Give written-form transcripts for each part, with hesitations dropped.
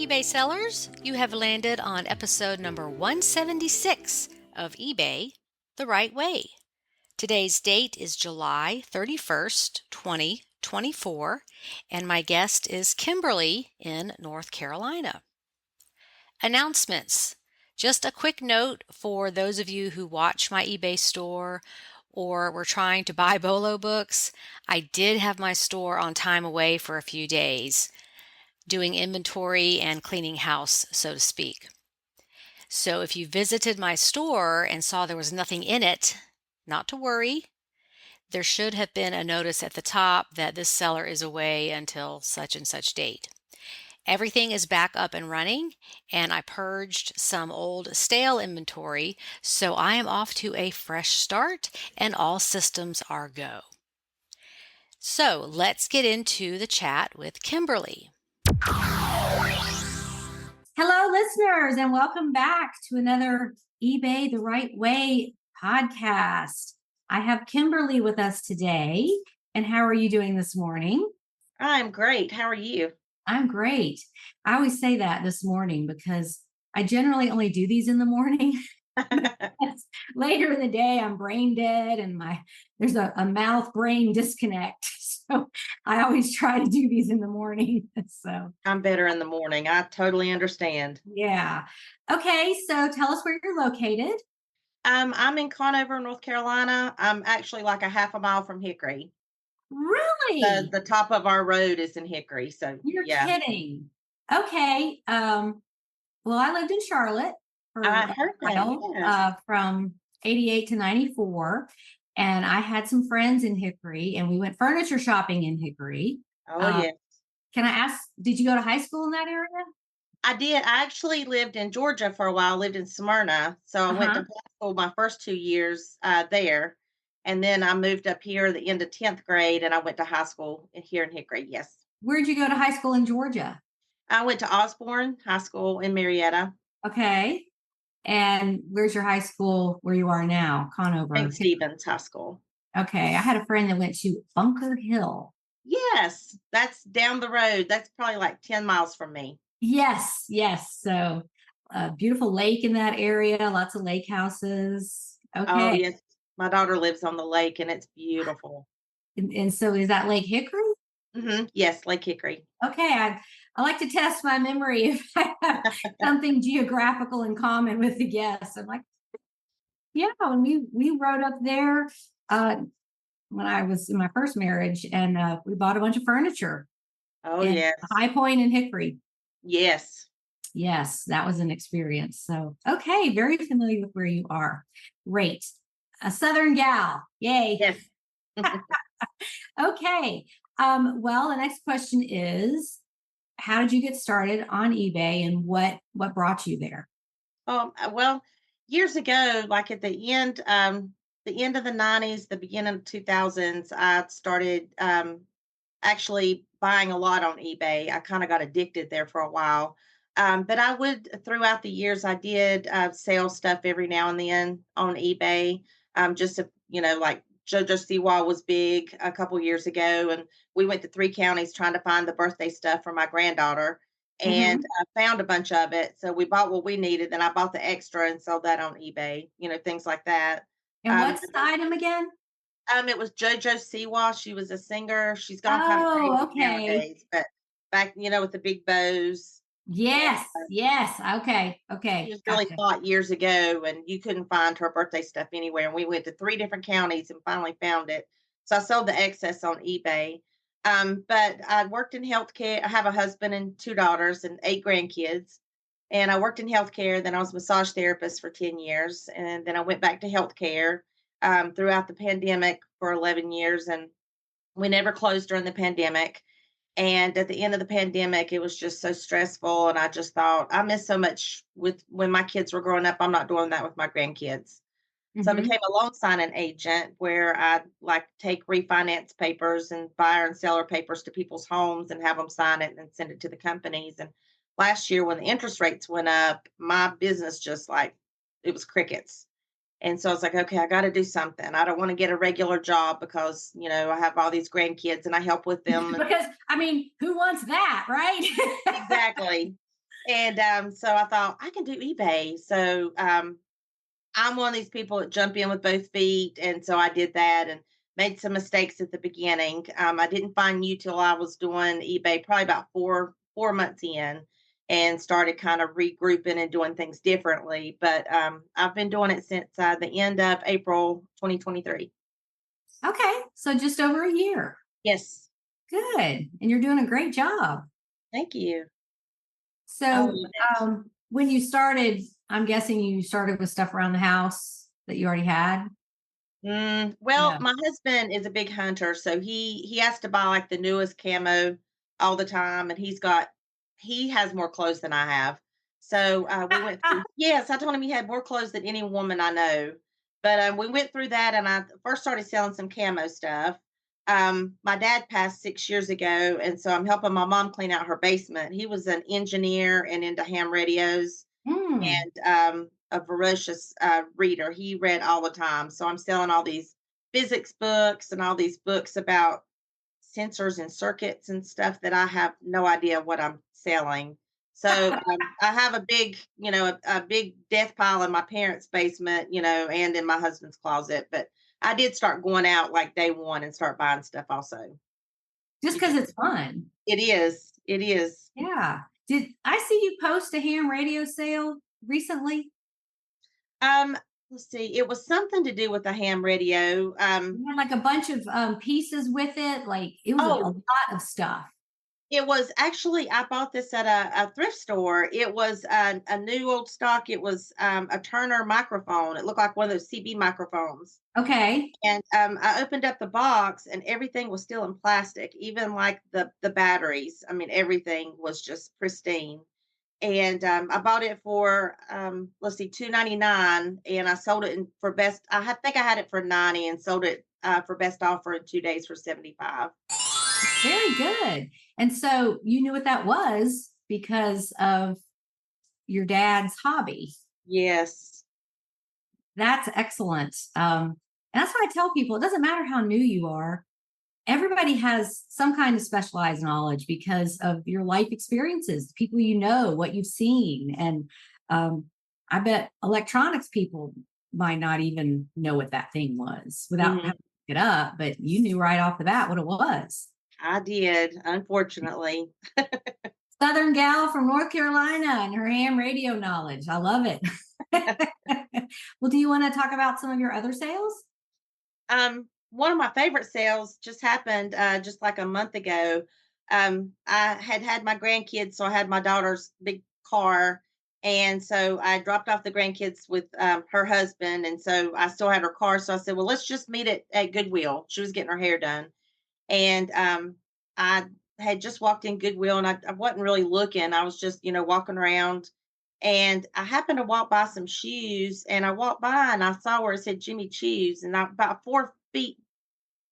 eBay sellers, you have landed on episode number 176 of eBay the Right Way. Today's date is July 31st, 2024, and my guest is Kimberly in North Carolina. Announcements. Just a quick note for those of you who watch my eBay store or were trying to buy BOLO books. I did have my store on time away for a few days, doing inventory and cleaning house, so to speak. So if you visited my store and saw there was nothing in it, not to worry. There should have been a notice at the top that this seller is away until such and such date. Everything is back up and running, and I purged some old stale inventory, so I am off to a fresh start and all systems are go. So let's get into the chat with Kimberly. Hello, listeners, and welcome back to another eBay the Right Way podcast. I have Kimberly with us today. And how are you doing this morning? I'm great. How are you? I'm great. I always say that this morning because I generally only do these in the morning. Later in the day, I'm brain dead and there's a mouth-brain disconnect. So I always try to do these in the morning. So I'm better in the morning. I totally understand. Yeah. Okay. So tell us where you're located. I'm in Conover, North Carolina. I'm actually like a half a mile from Hickory. Really? The top of our road is in Hickory. So You're yeah. kidding. Okay. Well, I lived in Charlotte for I heard that. Yes. From 88 to 94. And I had some friends in Hickory and we went furniture shopping in Hickory. Oh, yes. Can I ask, did you go to high school in that area? I did. I actually lived in Georgia for a while. I lived in Smyrna. So I went to high school my first 2 years there. And then I moved up here at the end of 10th grade and I went to high school here in Hickory. Yes. Where'd you go to high school in Georgia? I went to Osborne High School in Marietta. Okay. And where's your high school where you are now? Conover. St. Stephen's High School. Okay. I had a friend that went to Bunker Hill. Yes, that's down the road. That's probably like 10 miles from me. Yes, yes. So a beautiful lake in that area, lots of lake houses. Okay. Oh, yes. My daughter lives on the lake and it's beautiful. And so is that Lake Hickory? Yes, Lake Hickory. Okay. I like to test my memory if I have something geographical in common with the guests. I'm like, yeah, when we rode up there when I was in my first marriage and we bought a bunch of furniture. Oh, yes. High Point and Hickory. Yes. Yes, that was an experience. So, okay, very familiar with where you are. Great. A Southern gal. Yay. Yes. Okay. Well, the next question is, how did you get started on eBay and what brought you there? Well, years ago, like at the end of the 90s, the beginning of 2000s, I started actually buying a lot on eBay. I kind of got addicted there for a while. But I would, throughout the years, I did sell stuff every now and then on eBay. Just to, like JoJo Siwa was big a couple years ago, and we went to 3 counties trying to find the birthday stuff for my granddaughter, and I found a bunch of it. So we bought what we needed, and I bought the extra and sold that on eBay. Things like that. And what's the item again? It was JoJo Siwa. She was a singer. She's gone kind of crazy nowadays, but back, with the big bows. Yes, yes. Okay. She was really hot years ago, and you couldn't find her birthday stuff anywhere. And we went to 3 different counties and finally found it. So I sold the excess on eBay. But I worked in healthcare. I have a husband and 2 daughters and 8 grandkids. And I worked in healthcare. Then I was a massage therapist for 10 years. And then I went back to healthcare throughout the pandemic for 11 years. And we never closed during the pandemic. And at the end of the pandemic, it was just so stressful. And I just thought, I missed so much with when my kids were growing up. I'm not doing that with my grandkids. So I became a loan signing agent where I take refinance papers and buyer and seller papers to people's homes and have them sign it and send it to the companies. And last year when the interest rates went up, my business just it was crickets. And so I was like, okay, I got to do something. I don't want to get a regular job because, I have all these grandkids and I help with them. Because, who wants that, right? Exactly. And so I thought I can do eBay. So I'm one of these people that jump in with both feet, and so I did that and made some mistakes at the beginning. I didn't find you till I was doing eBay probably about four months in, and started kind of regrouping and doing things differently. But I've been doing it since the end of April 2023. Okay. So just over a year. Yes, Good. And you're doing a great job. thank you. I love So, it. when you started, I'm guessing you started with stuff around the house that you already had. Well, Yeah. my husband is a big hunter, so he has to buy like the newest camo all the time, and he has more clothes than I have. So we went through. Yes, I told him he had more clothes than any woman I know. But we went through that, and I first started selling some camo stuff. My dad passed 6 years ago, and so I'm helping my mom clean out her basement. He was an engineer and into ham radios Mm. and a voracious reader. He read all the time. So I'm selling all these physics books and all these books about sensors and circuits and stuff that I have no idea what I'm selling. So I have a big, a big death pile in my parents' basement, and in my husband's closet. But I did start going out like day one and start buying stuff also. Just because it's fun. It is. It is. Yeah. Did I see you post a ham radio sale recently? Um, let's see. It was something to do with the ham radio. You had like a bunch of pieces with it. Like it was a Oh, lot of stuff. it was actually I bought this at a thrift store. It was a new old stock. It was a Turner microphone. It looked like one of those CB microphones. Okay. And I opened up the box, and everything was still in plastic, even like the batteries. I mean, everything was just pristine. And I bought it for let's see, $2.99, and I sold it for best. Think I had it for 90 and sold it for best offer in 2 days for 75. Very good. And so you knew what that was because of your dad's hobby. Yes. That's excellent. And that's why I tell people it doesn't matter how new you are, everybody has some kind of specialized knowledge because of your life experiences, people you know, what you've seen. And I bet electronics people might not even know what that thing was without having Mhm. to look it up, but you knew right off the bat what it was. I did, unfortunately. Southern gal from North Carolina and her ham radio knowledge. I love it. Well, do you want to talk about some of your other sales? One of my favorite sales just happened just like a month ago. I had my grandkids, so I had my daughter's big car, and so I dropped off the grandkids with her husband, and so I still had her car. So I said, "Well, let's just meet at Goodwill." She was getting her hair done, and I had just walked in Goodwill, and I wasn't really looking. I was just walking around, and I happened to walk by some shoes, and I walked by and I saw where it said Jimmy Choos, and about 4 feet.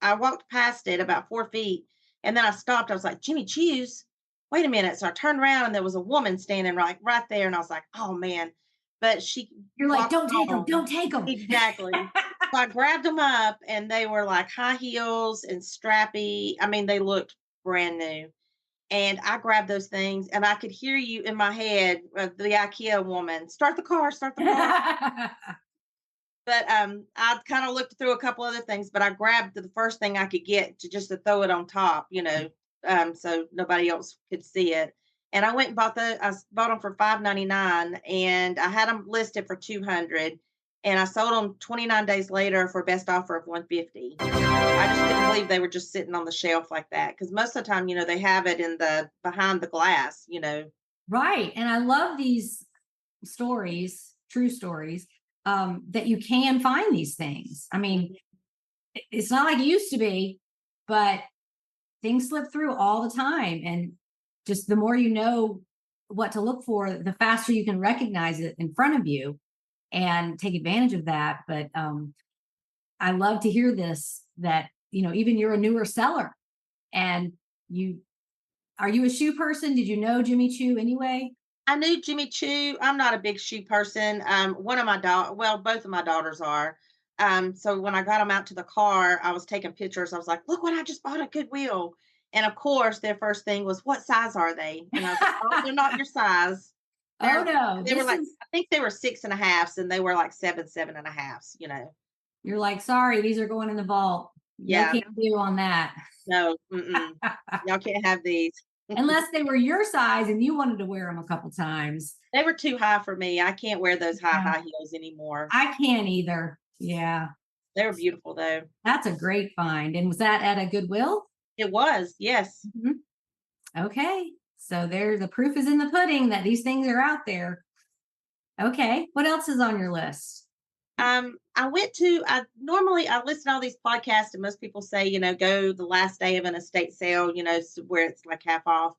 I walked past it about 4 feet, and then I stopped. I was like, Jimmy Choos. Wait a minute. So I turned around, and there was a woman standing right there, and I was like, oh man. But she You're like, walked don't take them, on. don't take them. Exactly. So I grabbed them up, and they were like high heels and strappy. I mean, they looked brand new. And I grabbed those things, and I could hear you in my head, the IKEA woman, start the car, start the car. But I kind of looked through a couple other things, but I grabbed the first thing I could get to throw it on top, so nobody else could see it. And I went and bought them for $5.99, and I had them listed for 200, and I sold them 29 days later for best offer of 150. I just couldn't believe they were just sitting on the shelf like that, because most of the time, they have it in the behind the glass. Right. And I love these stories, true stories, that you can find these things. I mean, it's not like it used to be, but things slip through all the time. And just the more you know what to look for, the faster you can recognize it in front of you and take advantage of that. But I love to hear this that, even you're a newer seller and you are you a shoe person? Did you know Jimmy Choo anyway? I knew Jimmy Choo. I'm not a big shoe person. One of my well, both of my daughters are. So when I got them out to the car, I was taking pictures. I was like, "Look what I just bought at Goodwill." And of course, their first thing was, "What size are they?" And I was like, "Oh, they're not your size." Oh no, They were this like, is, I think they were 6.5s, and they were like 7.5s. you're like, sorry, these are going in the vault. No Yeah, can do on that. no, y'all can't have these. Unless they were your size and you wanted to wear them a couple times. They were too high for me. I can't wear those Yeah. high heels anymore. I can't either. Yeah. They were beautiful though. That's a great find. And was that at a Goodwill? It was, yes. Mhm. Okay. So there, the proof is in the pudding that these things are out there. Okay. What else is on your list? I normally I listen to all these podcasts, and most people say, go the last day of an estate sale, where it's like half off.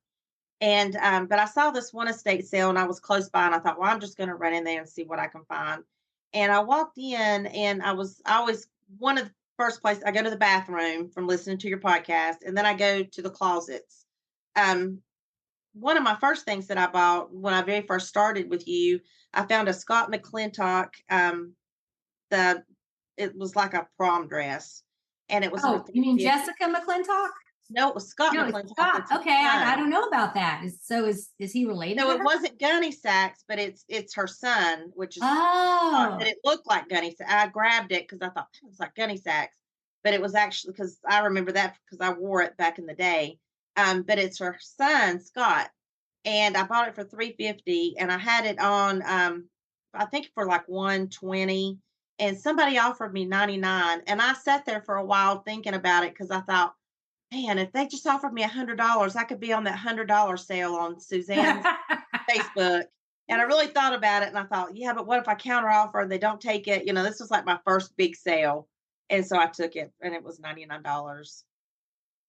And but I saw this one estate sale, and I was close by, and I thought, well, I'm just gonna run in there and see what I can find. And I walked in, and I always, one of the first place I go to the bathroom from listening to your podcast, and then I go to the closets. Um, One of my first things that I bought when I very first started with you, I found a Scott McClintock. The It was like a prom dress, and it was for Oh, you mean 350. Jessica McClintock? No, it was Scott No, it's McClintock. Scott. It's his Okay, I son. don't know about that. Is he related No, to it her? wasn't Gunny Sacks, but it's her son, which is Oh, but it looked like Gunny Sacks. I grabbed it because I thought it was like Gunny Sacks, but it was actually, because I remember that because I wore it back in the day. But it's her son, Scott, and I bought it for 350, and I had it on I think for like 120, and somebody offered me 99, and I sat there for a while thinking about it because I thought, man, if they just offered me $100, I could be on that $100 sale on Suzanne's Facebook. And I really thought about it, and I thought, yeah, but what if I counter offer and they don't take it? This was like my first big sale. And so I took it, and it was $99.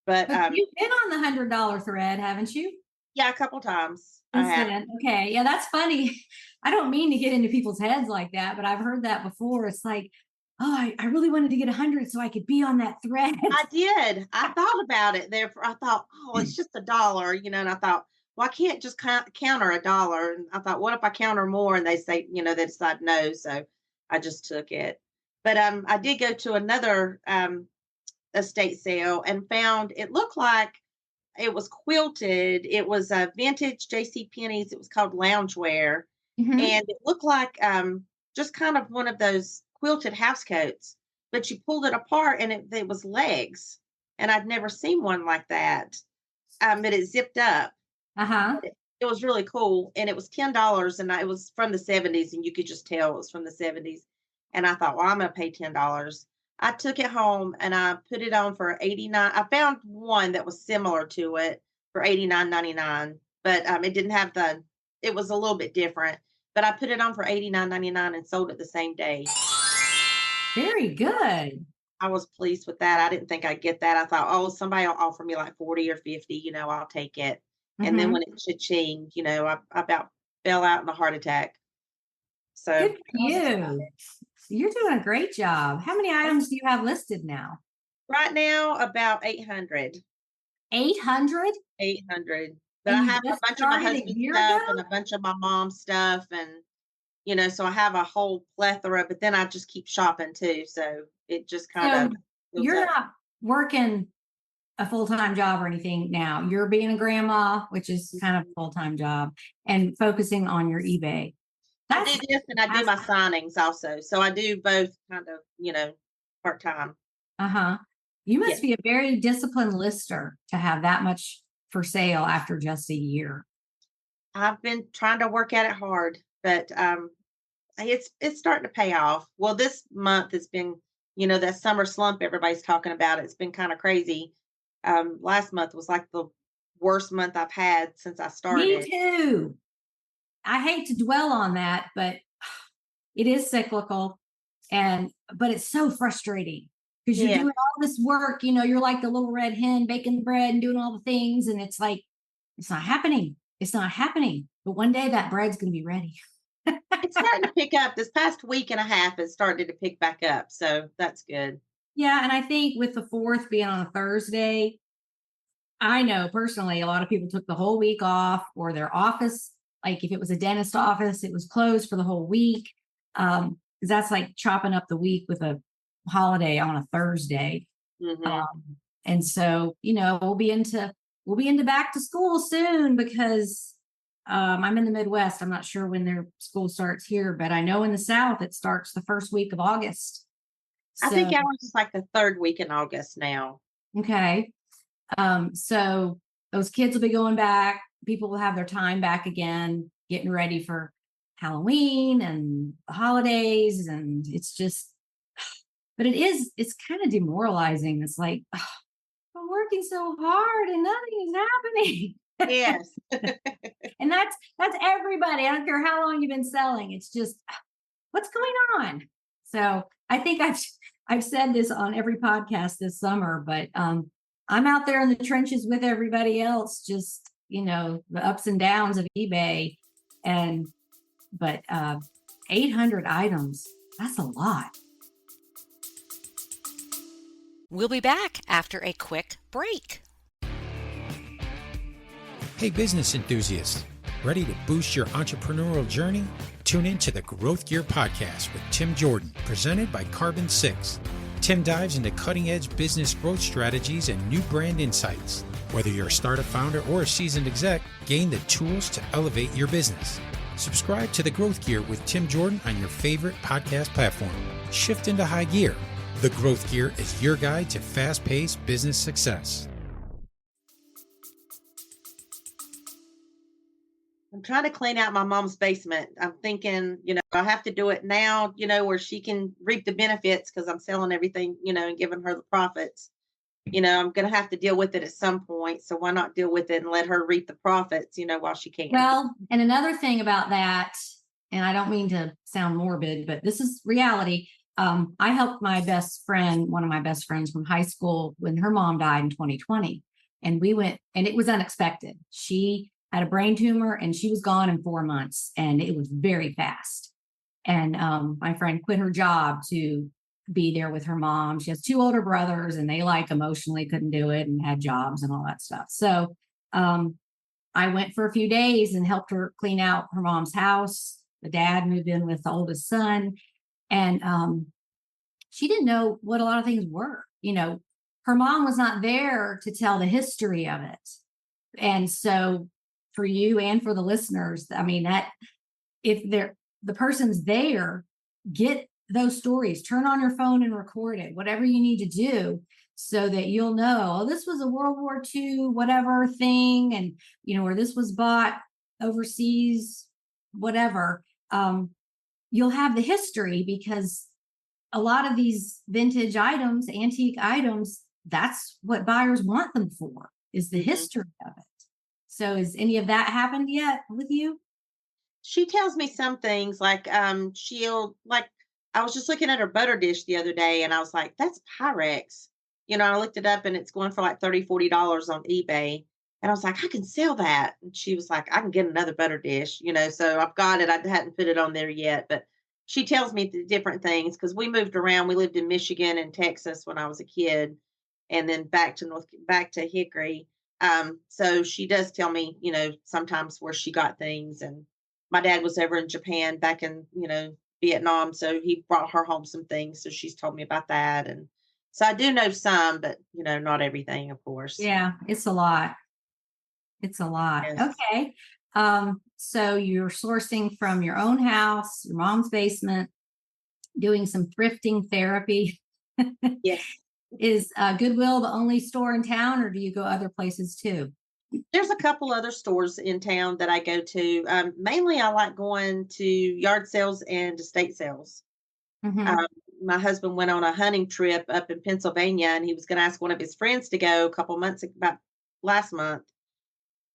But but you've been on the $100 thread, haven't you? yeah, a couple times I Since have. then. Okay. Yeah, that's funny. I don't mean to get into people's heads like that, but I've heard that before. It's like, oh, I really wanted to get 100 so I could be on that thread. I did. I thought about it there. I thought, oh, it's just $1, and I thought, well, I can't just counter $1. And I thought, what if I counter more? And they say, they decide no. So I just took it. But I did go to another estate sale and found, it looked like it was quilted. It was a vintage JC Penney's. It was called loungewear, Mhm. and it looked like just kind of one of those quilted house coats. But you pulled it apart, and it was legs, and I'd never seen one like that. But it zipped up. Uh-huh. It was really cool, and it was $10, and it was from the '70s, and you could just tell it was from the '70s. And I thought, well, I'm gonna pay $10. I took it home, and I put it on for 89. I found one that was similar to it for 89.99, but it didn't have the. It was a little bit different, but I put it on for 89.99 and sold it the same day. Very good. I was pleased with that. I didn't think I'd get that. I thought, oh, somebody will offer me like 40 or 50, I'll take it. And then Mhm. when it cha-chinged, I about fell out in a heart attack. So Good for I was excited. you. You're doing a great job. How many items do you have listed now? Right now, about 800. 800? 800. But And I you have a just bunch of my started a husband's year stuff ago? and a bunch of my mom's stuff. And, so I have a whole plethora, but then I just keep shopping too. So it just kind So of builds you're up. not working a full-time job or anything now. You're being a grandma, which is kind of a full-time job, and focusing on your eBay. I That's do this, and I do my fantastic. signings also. So I do both kind of, part time. Uh-huh. You Yeah. must be a very disciplined lister to have that much for sale after just a year. I've been trying to work at it hard, but it's starting to pay off. Well, this month has been, that summer slump everybody's talking about. It's been kind of crazy. Last month was like the worst month I've had since I Me started. too. I hate to dwell on that, but it is cyclical but it's so frustrating because you're Yeah, doing all this work, you're like the little red hen baking the bread and doing all the things, and it's like it's not happening. It's not happening. But one day that bread's going to be ready. it's starting to pick up. This past week and a half, it started to pick back up, so that's good. Yeah, and I think with the 4th being on a Thursday, I know personally a lot of people took the whole week off, or their office, like if it was a dentist office, it was closed for the whole week. Because that's like chopping up the week with a holiday on a Thursday. Hmm. And so, we'll be into back to school soon because I'm in the Midwest. I'm not sure when their school starts here, but I know in the South it starts the first week of August. I think So, ours is like the third week in August now. okay. So those kids will be going back. People will have their time back again, getting ready for Halloween and the holidays. And it's just, but it's kind of demoralizing. It's like, "Ugh, I'm working so hard and nothing is happening." Yes. And that's everybody. I don't care how long you've been selling. It's just, what's going on? So I think I've said this on every podcast this summer, but I'm out there in the trenches with everybody else, just the ups and downs of eBay. But 800 items, that's a lot. We'll be back after a quick break. Hey, business enthusiasts, ready to boost your entrepreneurial journey? Tune in to the Growth Gear Podcast with Tim Jordan, presented by Carbon 6. Tim dives into cutting-edge business growth strategies and new brand insights. Whether you're a startup founder or a seasoned exec, gain the tools to elevate your business. Subscribe to the Growth Gear with Tim Jordan on your favorite podcast platform. Shift into high gear. The Growth Gear is your guide to fast-paced business success. I'm trying to clean out my mom's basement. I'm thinking, I have to do it now, where she can reap the benefits because I'm selling everything, and giving her the profits. I'm going to have to deal with it at some point. So why not deal with it and let her reap the profits, while she can? Well, and another thing about that, and I don't mean to sound morbid, but this is reality. I helped my best friend, one of my best friends from high school, when her mom died in 2020. And we went, and it was unexpected. She had a brain tumor and she was gone in 4 months, and it was very fast. And my friend quit her job to be there with her mom. She has 2 older brothers, and they emotionally couldn't do it and had jobs and all that stuff. So I went for a few days and helped her clean out her mom's house. The dad moved in with the oldest son, and she didn't know what a lot of things were. Her mom was not there to tell the history of it. And so for you and for the listeners, I mean, that if the person's there, get those stories, turn on your phone and record it, whatever you need to do, so that you'll know, this was a World War II, whatever thing. And, or this was bought overseas, whatever. You'll have the history, because a lot of these vintage items, antique items, that's what buyers want them for, is the history of it. So has any of that happened yet with you? She tells me some things like, I was just looking at her butter dish the other day and I was like, that's Pyrex. I looked it up and it's going for like $30, $40 on eBay. And I was like, I can sell that. And she was like, I can get another butter dish, so I've got it. I hadn't put it on there yet, but she tells me the different things because we moved around. We lived in Michigan and Texas when I was a kid, and then back to Hickory. So she does tell me, sometimes where she got things. And my dad was over in Japan back in, Vietnam. So he brought her home some things. So she's told me about that. And so I do know some, but, not everything, of course. Yeah, it's a lot. It's a lot. Yes. Okay. So you're sourcing from your own house, your mom's basement, doing some thrifting therapy. Yes. Is Goodwill the only store in town, or do you go other places too? There's a couple other stores in town that I go to. Mainly I like going to yard sales and estate sales. Mm-hmm. My husband went on a hunting trip up in Pennsylvania, and he was going to ask one of his friends to go about last month,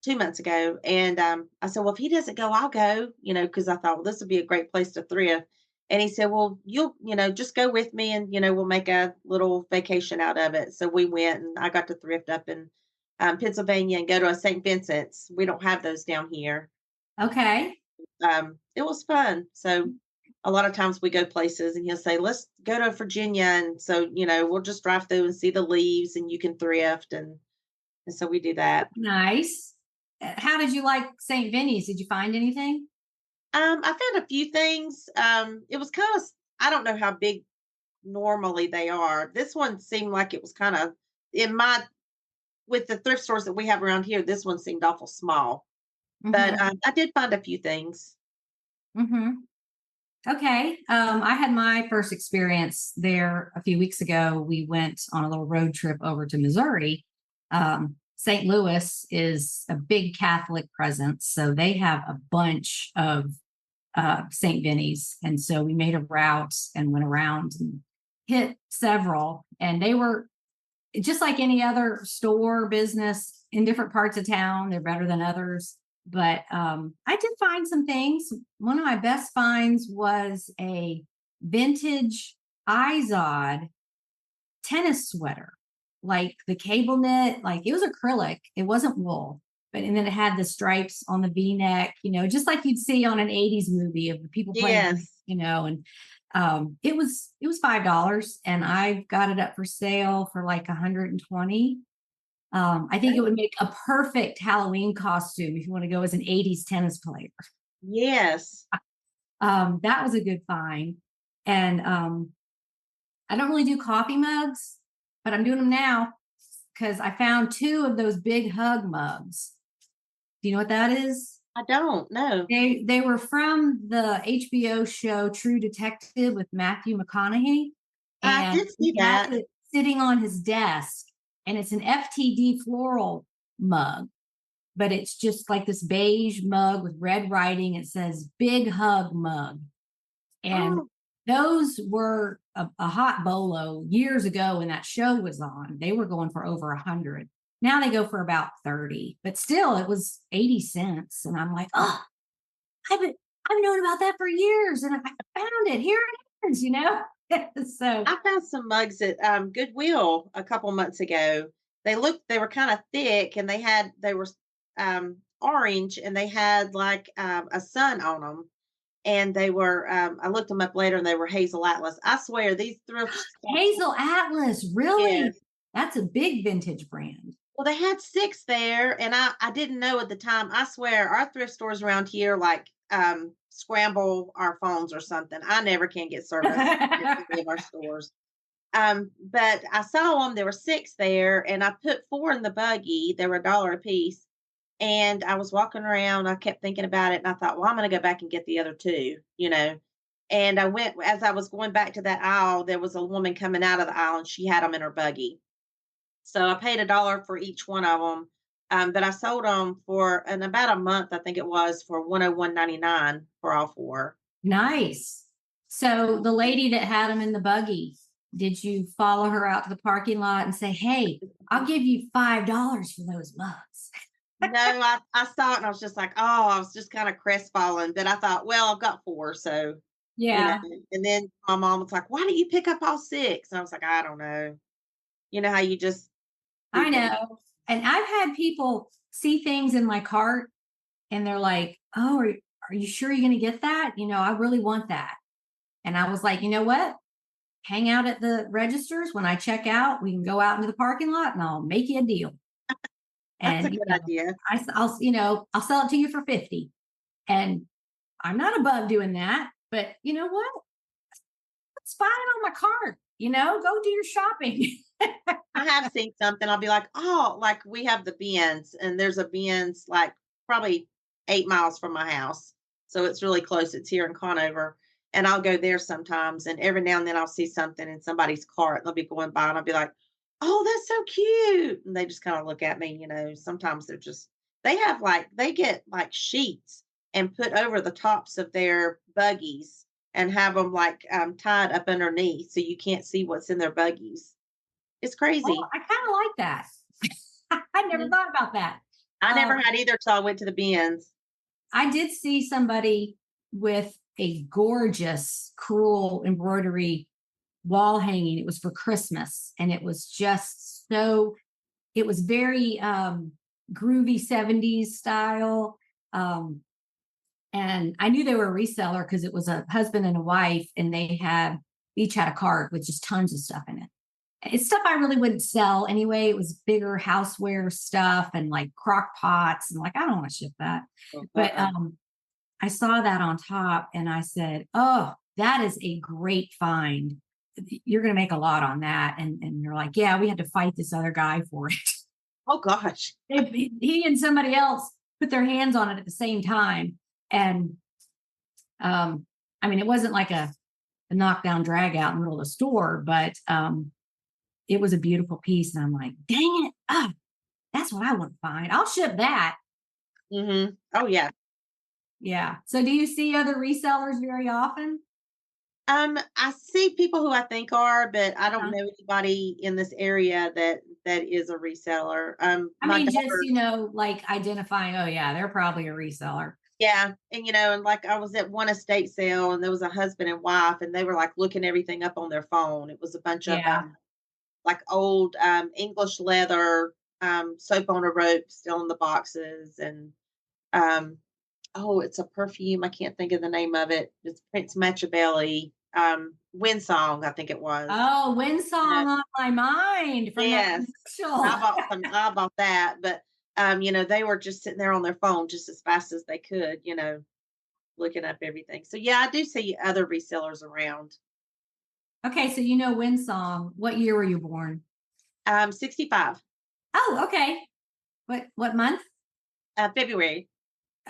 2 months ago. And I said, well, if he doesn't go, I'll go, because I thought, well, this would be a great place to thrift. And he said, well, you'll, just go with me and, we'll make a little vacation out of it. So we went, and I got to thrift up in Pennsylvania and go to a St. Vincent's. We don't have those down here. Okay. It was fun. So a lot of times we go places and he'll say, let's go to Virginia. And so, we'll just drive through and see the leaves and you can thrift. And so we do that. Nice. How did you like St. Vinnies? Did you find anything? I found a few things. It was kind of, I don't know how big normally they are. This one seemed like it was kind of with the thrift stores that we have around here, this one seemed awful small. But I did find a few things. Okay. I had my first experience there a few weeks ago. We went on a little road trip over to Missouri. St. Louis is a big Catholic presence, so they have a bunch of St. Vinnies. And so we made a route and went around and hit several, and they were just like any other store business in different parts of town. They're better than others. But I did find some things. One of my best finds was a vintage Izod tennis sweater, like the cable knit, like it was acrylic. It wasn't wool, and then it had the stripes on the V-neck, just like you'd see on an 80s movie of the people playing, Yes. and it was $5, and I got it up for sale for like 120. I think it would make a perfect Halloween costume if you want to go as an 80s tennis player. Yes. That was a good find. And I don't really do coffee mugs, but I'm doing them now because I found 2 of those big hug mugs. Do you know what that is? I don't know. They were from the HBO show True Detective with Matthew McConaughey. I And did see that. sitting on his desk, and it's an FTD floral mug, but it's just like this beige mug with red writing. It says Big Hug Mug. And those were a hot BOLO years ago when that show was on. They were going for over 100. Now they go for about 30, but still it was 80 cents. And I'm like, oh, I've known about that for years, and I found it. Here it is, So I found some mugs at Goodwill a couple months ago. They were kind of thick, and they were orange, and they had like a sun on them. And they were, I looked them up later, and they were Hazel Atlas. I swear these thrift stores. Hazel Atlas, really? Yes. That's a big vintage brand. Well, they had 6 there, and I didn't know at the time. I swear our thrift stores around here like scramble our phones or something. I never can get service at any of our stores. But I saw them. There were 6 there, and I put 4 in the buggy. They were $1 a piece. And I was walking around. I kept thinking about it, and I thought, well, I'm going to go back and get the other 2, And I went, as I was going back to that aisle, there was a woman coming out of the aisle, and she had them in her buggy. So I paid $1 for each one of them. But I sold them in about a month, I think it was, for $101.99 for all 4. Nice. So the lady that had them in the buggy, did you follow her out to the parking lot and say, hey, I'll give you $5 for those mugs? No, I saw it, and I was just like, oh, I was just kind of crestfallen. But I thought, well, I've got 4, so yeah. And then my mom was like, why didn't you pick up all 6? And I was like, I don't know. You know how you just. I know. And I've had people see things in my cart, and they're like, oh, are you sure you're going to get that? I really want that. And I was like, you know what? Hang out at the registers. When I check out, we can go out into the parking lot, and I'll make you a deal. That's a good idea. I'll sell it to you for 50. And I'm not above doing that, but you know what? It's fine on my cart. Go do your shopping. I have seen something. I'll be like, oh, like we have the Benz, and there's a Benz like probably 8 miles from my house. So it's really close. It's here in Conover. And I'll go there sometimes. And every now and then I'll see something in somebody's cart, and they'll be going by, and I'll be like, oh, that's so cute. And they just kind of look at me, sometimes they get like sheets and put over the tops of their buggies and have them like tied up underneath so you can't see what's in their buggies. It's crazy. Oh, I kind of like that. I never thought about that. I never had either till I went to the Benz. I did see somebody with a gorgeous, cool embroidery wall hanging. It was for Christmas, and it was just it was very groovy 70s style. And I knew they were a reseller because it was a husband and a wife, and they each had a cart with just tons of stuff in it. It's stuff I really wouldn't sell anyway. It was bigger houseware stuff and like crock pots, and like, I don't want to ship that. But I saw that on top, and I said, oh, that is a great find. You're going to make a lot on that. And they're like, yeah, we had to fight this other guy for it. Oh gosh. He and somebody else put their hands on it at the same time. And I mean, it wasn't like a knockdown drag out in the middle of the store, but it was a beautiful piece. And I'm like, dang it. Oh, that's what I want to find. I'll ship that. Mm-hmm. Oh, yeah. Yeah. So do you see other resellers very often? I see people who I think are, but I don't Uh-huh. know anybody in this area that is a reseller. I My mean, just, daughter, like identifying, oh, yeah, they're probably a reseller. yeah, and and like I was at one estate sale, and there was a husband and wife, and they were like looking everything up on their phone. It was a bunch of Yeah. like old English leather, soap on a rope still in the boxes, and um, oh, it's a perfume. I can't think of the name of it. It's Prince Machiavelli, Windsong, I think it was. Oh, Yeah. Windsong on my mind from that Yes. commercial. I bought that, but they were just sitting there on their phone just as fast as they could, looking up everything. So yeah, I do see other resellers around. Okay, so you know Windsong. What year were you born? 65, Oh, okay. What month? February.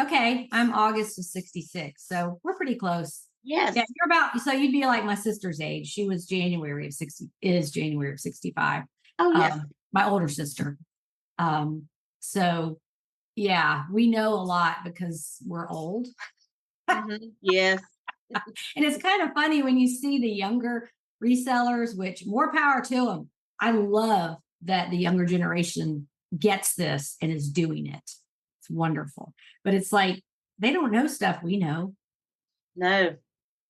Okay, I'm August of 66. So we're pretty close. Yes. Yeah, you're about, so you'd be like my sister's age. She was January of 65. Oh, yes. My older sister. So yeah, we know a lot because we're old. Yes. And it's kind of funny when you see the younger resellers, which more power to them. I love that the younger generation gets this and is doing it. It's wonderful. But it's like they don't know stuff we know. No.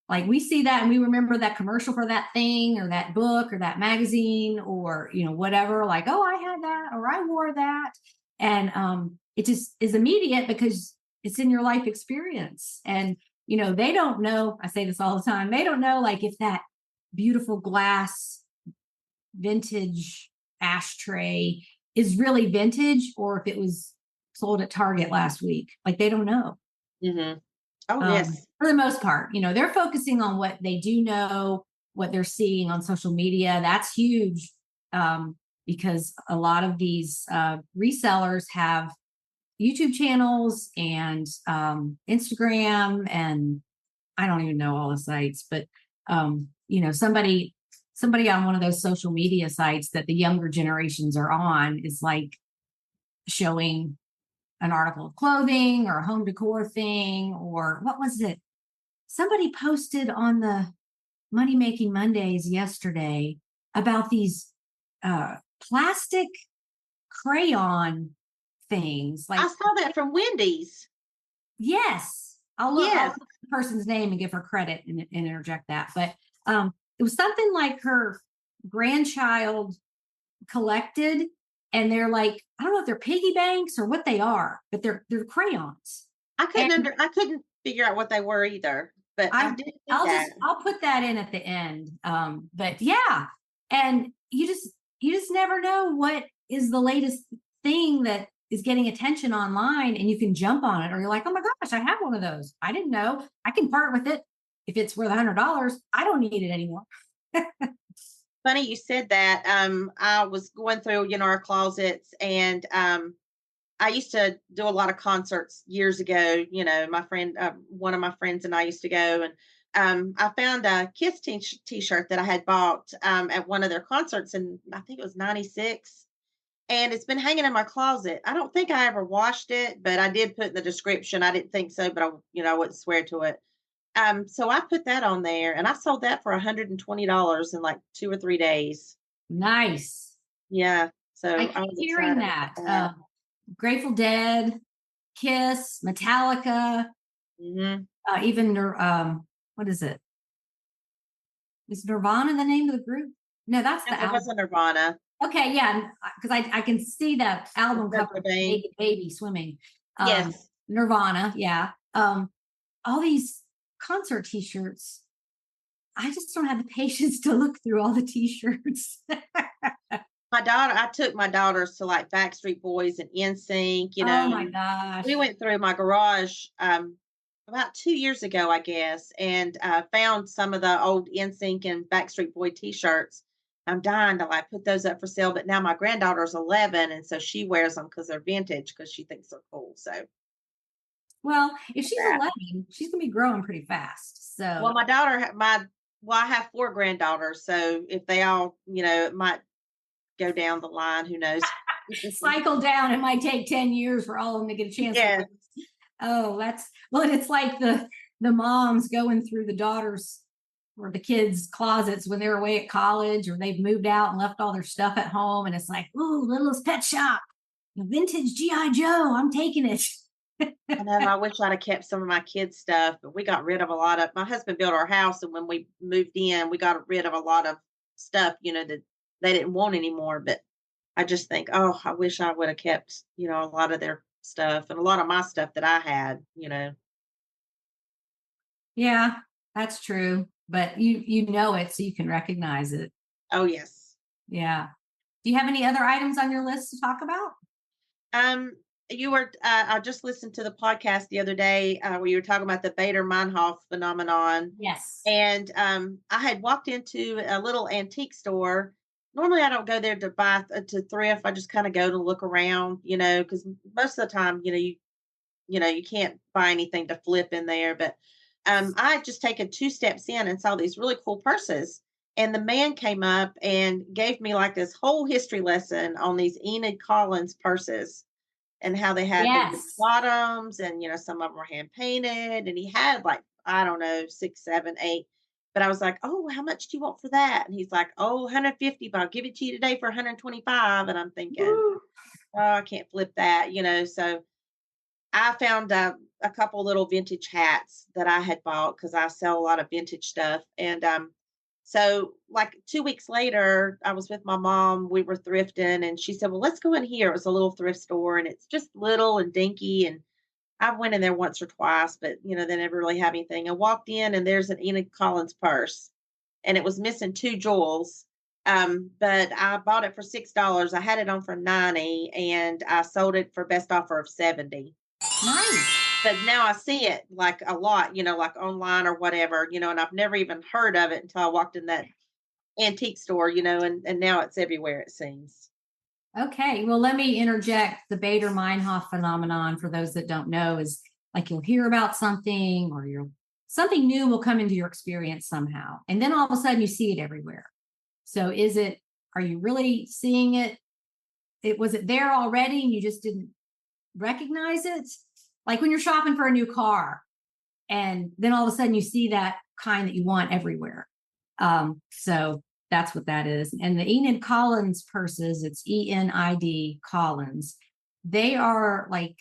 Like we see that and we remember that commercial for that thing or that book or that magazine or whatever, like, oh, I had that or I wore that. And it just is immediate because it's in your life experience. And they don't know, I say this all the time, they don't know like if that beautiful glass vintage ashtray is really vintage or if it was sold at Target last week. Like they don't know. Mm-hmm. Oh, yes. For the most part, they're focusing on what they do know, what they're seeing on social media. That's huge because a lot of these resellers have YouTube channels and Instagram, and I don't even know all the sites, but somebody on one of those social media sites that the younger generations are on is like showing an article of clothing or a home decor thing, or what was it? Somebody posted on the Money Making Mondays yesterday about these plastic crayon things. Like I saw that from Wendy's. yes, I'll look Yes. at the person's name and give her credit and interject that. But it was something like her grandchild collected, and they're like, I don't know if they're piggy banks or what they are, but they're crayons. I And I couldn't figure out what they were either, but I did see that. I'll put that in at the end. But yeah, and you just never know what is the latest thing that is getting attention online, and you can jump on it, or you're like, oh my gosh, I have one of those. I didn't know. I can part with it if it's worth $100. I don't need it anymore. Funny you said that. I was going through, our closets, and I used to do a lot of concerts years ago. My friend, one of my friends and I used to go, and I found a Kiss t-shirt that I had bought at one of their concerts, and I think it was '96, and it's been hanging in my closet. I don't think I ever washed it, but I did put in the description. I didn't think so, but I wouldn't swear to it. So I put that on there, and I sold that for $120 in like 2 or 3 days. Nice. Yeah. So I I keep was hearing excited that. about that. Grateful Dead, Kiss, Metallica, Mhm. even what is it? Is Nirvana the name of the group? No, that's the It album. wasn't Nirvana. Okay, yeah, because I can see that album Kurt cover, Cobain. baby swimming. Yes. Nirvana, yeah. All these concert T-shirts. I just don't have the patience to look through all the T-shirts. I took my daughters to like Backstreet Boys and Insync, Oh my and gosh. we went through my garage about 2 years ago, I guess, and found some of the old Insync and Backstreet Boy t-shirts. I'm dying to like put those up for sale, but now my granddaughter's 11, and so she wears them because they're vintage because she thinks they're cool. So Well, if she's that. 11, she's gonna be growing pretty fast. Well, So my daughter, well, I have 4 granddaughters, so if they all, it might go down the line, who knows? cycle down. It might take 10 years for all of them to get a chance to. Yes, Oh, that's well, it's like the moms going through the daughters or the kids' closets when they're away at college or they've moved out and left all their stuff at home. And it's like, ooh, Littlest Pet Shop, vintage G.I. Joe. I'm taking it. I know, I wish I'd have kept some of my kids' stuff, but we got rid of a lot of my husband built our house, and when we moved in, we got rid of a lot of stuff, that they didn't want anymore, but I just think, "Oh, I wish I would have kept, a lot of their stuff and a lot of my stuff that I had." Yeah, that's true. But you know it, so you can recognize it. Oh, yes. Yeah. Do you have any other items on your list to talk about? Um, I just listened to the podcast the other day, where you were talking about the Bader-Meinhof phenomenon, Yes. and, I had walked into a little antique store. Normally, I don't go there to buy to thrift. I just kinda go to look around, because most of the time, you can't buy anything to flip in there, but, I had just taken 2 steps in and saw these really cool purses, and the man came up and gave me, like, this whole history lesson on these Enid Collins purses and how they had the wood Yes. bottoms and, some of them were hand painted, and he had, like, I don't know, 6, 7, 8, but I was like, "Oh, how much do you want for that?" And he's like, "Oh, 150, but I'll give it to you today for 125." And I'm thinking, Woo. "Oh, I can't flip that," so I found a couple little vintage hats that I had bought because I sell a lot of vintage stuff. And so, like 2 weeks later, I was with my mom. We were thrifting, and she said, "Well, let's go in here." It was a little thrift store, and it's just little and dinky. And I went in there once or twice, but they never really had anything. I walked in, and there's an Enid Collins purse, and it was missing two jewels. But I bought it for $6. I had it on for 90, and I sold it for best offer of 70. Nice. But now I see it like a lot, like online or whatever, and I've never even heard of it until I walked in that antique store, and now it's everywhere, it seems. Okay, well, let me interject. The Bader-Meinhof phenomenon, for those that don't know, is like you'll hear about something or something new will come into your experience somehow. And then all of a sudden you see it everywhere. So are you really seeing it? Was it there already and you just didn't recognize it? Like when you're shopping for a new car and then all of a sudden you see that kind that you want everywhere. So that's what that is. And the Enid Collins purses, it's Enid Collins. They are like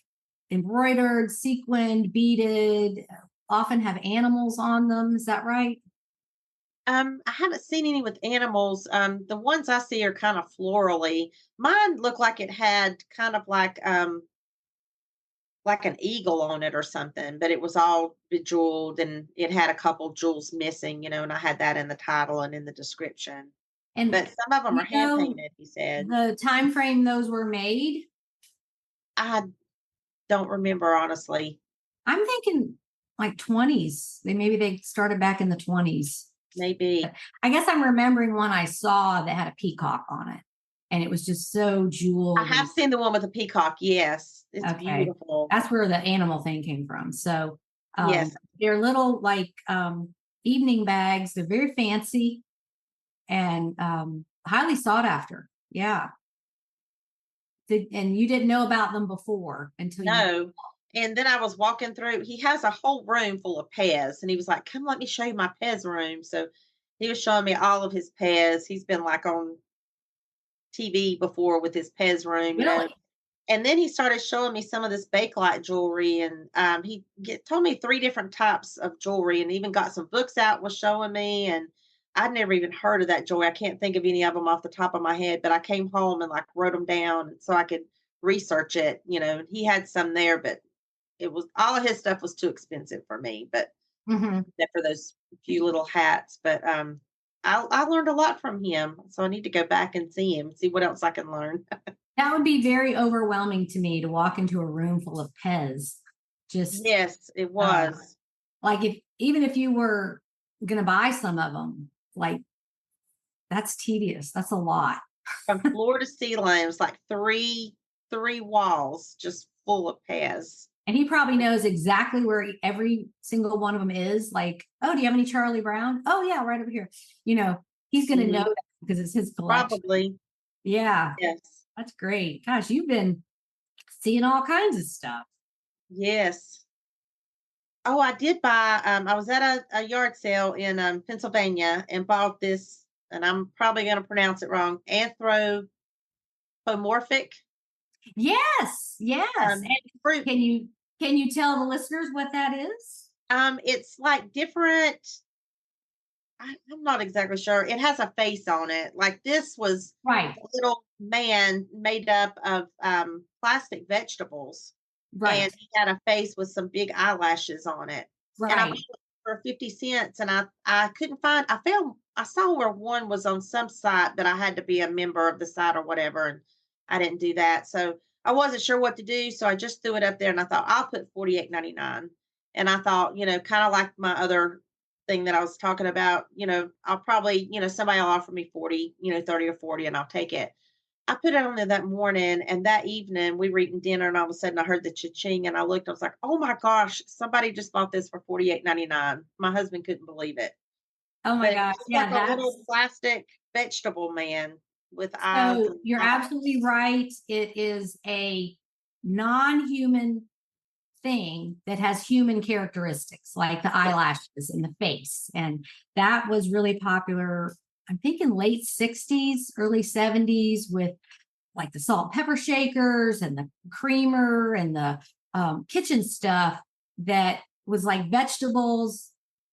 embroidered, sequined, beaded, often have animals on them. Is that right? I haven't seen any with animals. The ones I see are kind of florally. Mine looked like it had kind of like an eagle on it or something, but it was all bejeweled and it had a couple jewels missing, and I had that in the title and in the description. And But some of them you are hand know painted, he said. the time frame those were made? I don't remember honestly. I'm thinking like 20s. They started back in the 20s. Maybe. I guess I'm remembering one I saw that had a peacock on it. And it was just so jeweled. I have seen the one with the peacock. Yes. It's Okay. beautiful. That's where the animal thing came from. So Yes. they're little like evening bags. They're very fancy and highly sought after. Yeah. And you didn't know about them before until you. No. And then I was walking through, he has a whole room full of Pez. And he was like, "Come let me show you my Pez room." So he was showing me all of his Pez. He's been like on TV before with his Pez room. Really? And then he started showing me some of this Bakelite jewelry, and told me 3 different types of jewelry, and even got some books out, was showing me, and I'd never even heard of that jewelry. I can't think of any of them off the top of my head, but I came home and like wrote them down so I could research it. He had some there, but it was all of his stuff was too expensive for me. But Mm-hmm. except for those few little hats, but I learned a lot from him, so I need to go back and see him, see what else I can learn. That would be very overwhelming to me to walk into a room full of Pez. Just Yes, it was. like even if you were going to buy some of them, like that's tedious. That's a lot. From floor to ceiling, it was like three walls just full of Pez. And he probably knows exactly where every single one of them is. Like, oh, do you have any Charlie Brown? Oh, yeah, right over here. You know, he's going to know that because it's his collection. Probably. Yeah. Yes. That's great. Gosh, you've been seeing all kinds of stuff. Yes. Oh, I did buy, I was at a yard sale in Pennsylvania and bought this, and I'm probably going to pronounce it wrong, anthropomorphic Yes. Yes. And fruit. can you tell the listeners what that is? It's like different. I'm not exactly sure. It has a face on it. Like this was Right. a little man made up of plastic vegetables. Right. And he had a face with some big eyelashes on it. And I Right. bought it for 50 cents, and I couldn't find, I saw where one was on some site, but I had to be a member of the site or whatever. And I didn't do that. So I wasn't sure what to do. So I just threw it up there and I thought I'll put $48.99. And I thought, kind of like my other thing that I was talking about, I'll probably, somebody will offer me 40, 30 or 40, and I'll take it. I put it on there that morning, and that evening we were eating dinner, and all of a sudden I heard the cha-ching, and I looked, I was like, oh my gosh, somebody just bought this for $48.99. My husband couldn't believe it. Oh my But gosh. it's Yeah. like a little plastic vegetable man with eyes. So you're absolutely right. It is a non-human thing that has human characteristics, like the eyelashes and the face. And that was really popular, I'm thinking late 60s, early 70s, with like the salt and pepper shakers and the creamer and the kitchen stuff that was like vegetables,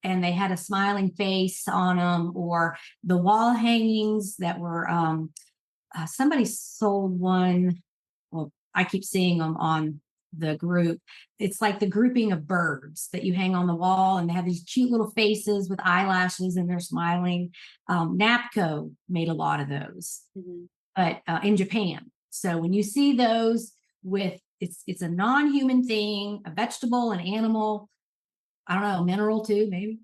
and they had a smiling face on them, or the wall hangings that were somebody sold one. Well, I keep seeing them on the group. It's like the grouping of birds that you hang on the wall, and they have these cute little faces with eyelashes and they're smiling. Napco made a lot of those, but in Japan. So when you see those with, it's a non-human thing, a vegetable, an animal, I don't know, a mineral too, maybe.